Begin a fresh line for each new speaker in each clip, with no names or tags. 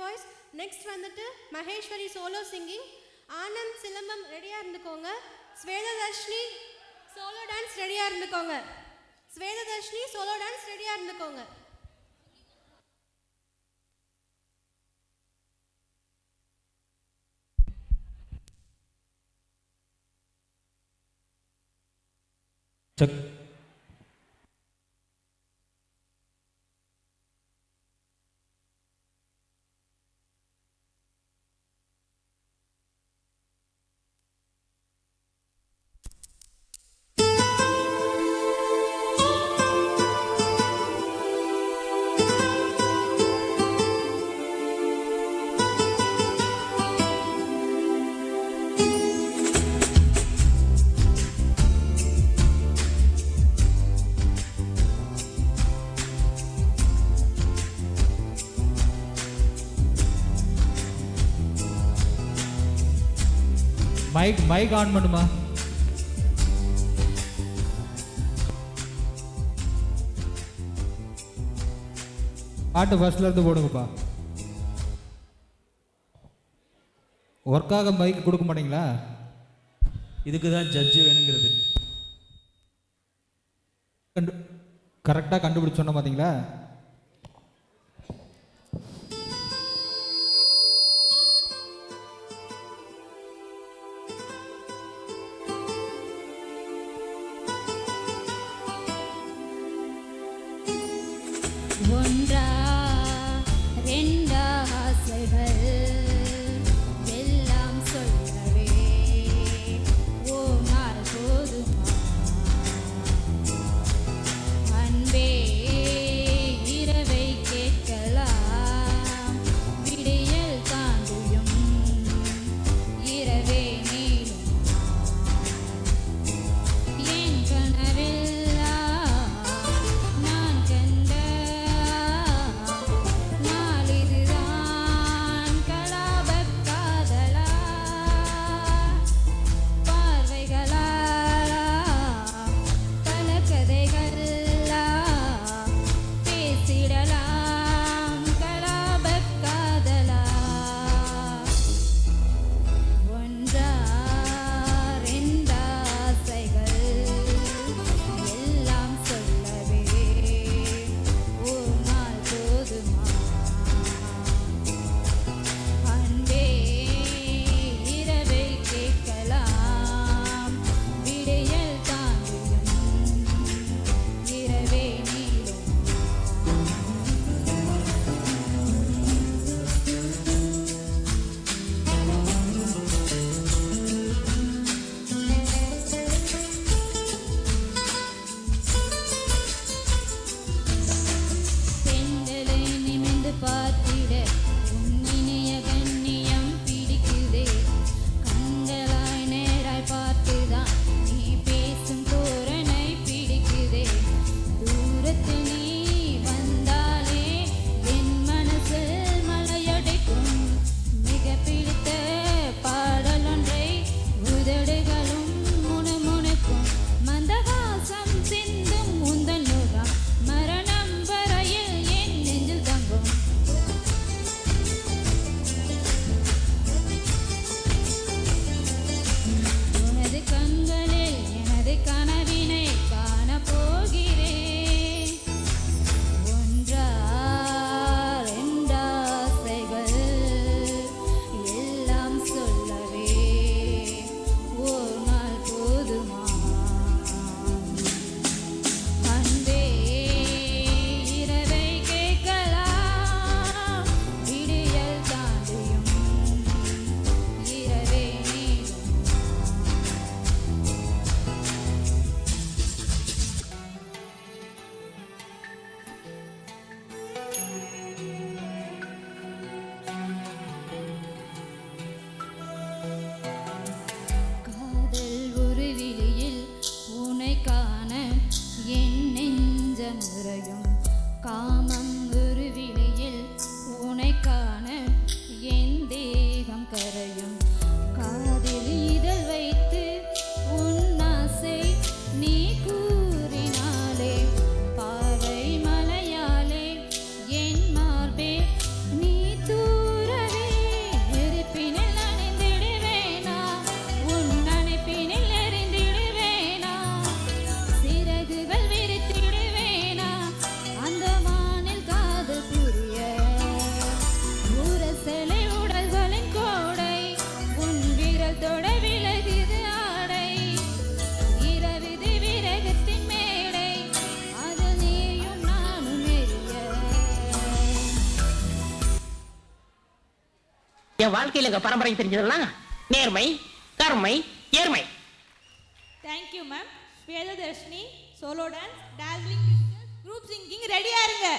Voice. Next வந்துட்டு Maheswari solo singing. Anand silambam ரெடியாக இருந்துக்கோங்க. ஸ்வேததர்ஷினி சோலோ டான்ஸ் ரெடியாக இருந்துக்கோங்க. ஸ்வேததர்ஷினி சோலோ டான்ஸ் ரெடியாக இருந்துக்கோங்க.
செக். மைக் ஆன் பண்ணுமா? பாட்டு ஃபர்ஸ்ட்ல இருந்து போடுங்கப்பா. ஒர்க்காக மைக் கொடுக்க மாட்டீங்களா?
இதுக்கு தான் ஜட்ஜு வேணுங்கிறது.
கரெக்டாக கண்டுபிடிச்சு சொன்ன பார்த்தீங்களா?
ஒன்றா ரெண்டா ஆசைகள் எல்லாம் சொல்லவே ஓமார் போதுமா அன்பே
என் வாழ்க்கையில எங்க பரம்பரை தெரிஞ்சதெல்லாம் நேர்மை, கருமை, ஏர்மை.
Thank you ma'am. Swethadharshini solo dance, darling group singing ரெடியா இருங்க.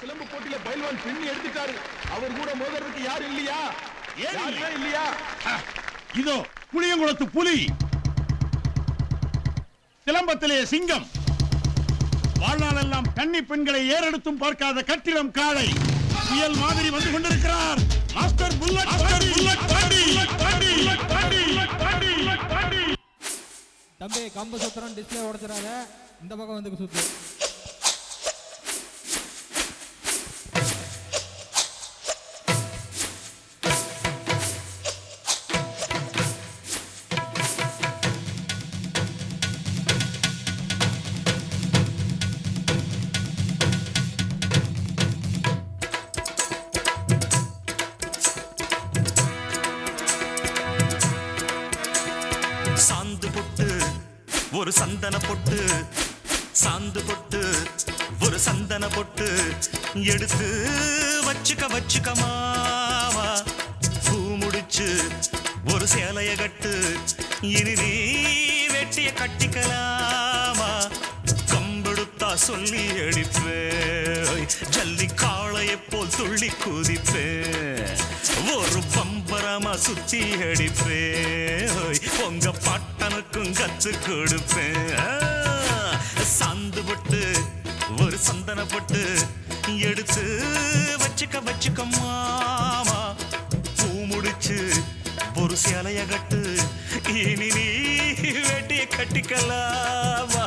சிலம்பு போட்டியில பைல்வான் பின்னி எடுத்துட்டாரு. அவர் கூட மோதறதுக்கு யாரும் இல்லையா? யாருமே இல்லையா? இதோ புளியங்குளத்து புலி, சிலம்பத்திலே சிங்கம், வாழ்நாளெல்லாம் கன்னி பெண்களை ஏறெடுத்தும் பார்க்காத கட்டிடம் காளை, புயல் மாதிரி வந்து கொண்டிருக்கிறார் மாஸ்டர் புல்லட் பாண்டி.
தம்பி கம்பு சுத்துறோம், டிஸ்பிளே உடைச்சிடாத. இந்த பக்கம் வந்து சுத்து.
சாந்து பொட்டு ஒரு சந்தன பொட்டு, சாந்து பொட்டு ஒரு சந்தன பொட்டு எடுத்து வச்சுக்க மாவா. பூ முடிச்சு ஒரு சேலைய கட்டு, இனி நீ வெட்டிய கட்டிக்கலாமா. கம்பெடுத்தா சொல்லி அடிப்பேன், ஜல்லி காளையை போல் துள்ளி குதிப்பேன், ஒரு பம்பரமா சுத்தி அடிப்பேன், உங்க பட்டனுக்கும் கத்து கொடுப்பேன். சாந்து பொட்டு ஒரு சந்தன பொட்டு எடுத்து வச்சுக்க மாமா. பூ முடிச்சு ஒரு சேலைய கட்டு, இனி நீ வெட்டிய கட்டிக்கலாமா.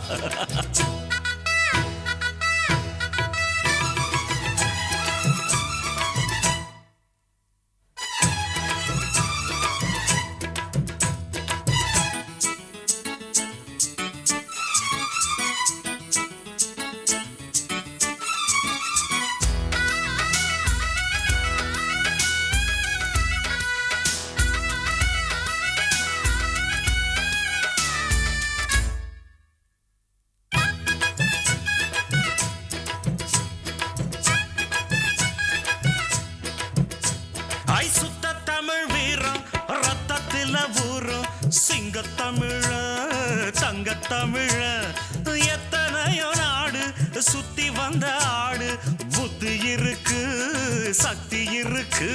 ஐ சுத்த தமிழ் வீரம் ரத்தத்தில ஊரும், சிங்கத்தமிழ தங்கத்தமிழ, எத்தனையோ நாடு சுத்தி வந்த ஆடு, புத்தி இருக்கு சக்தி இருக்கு.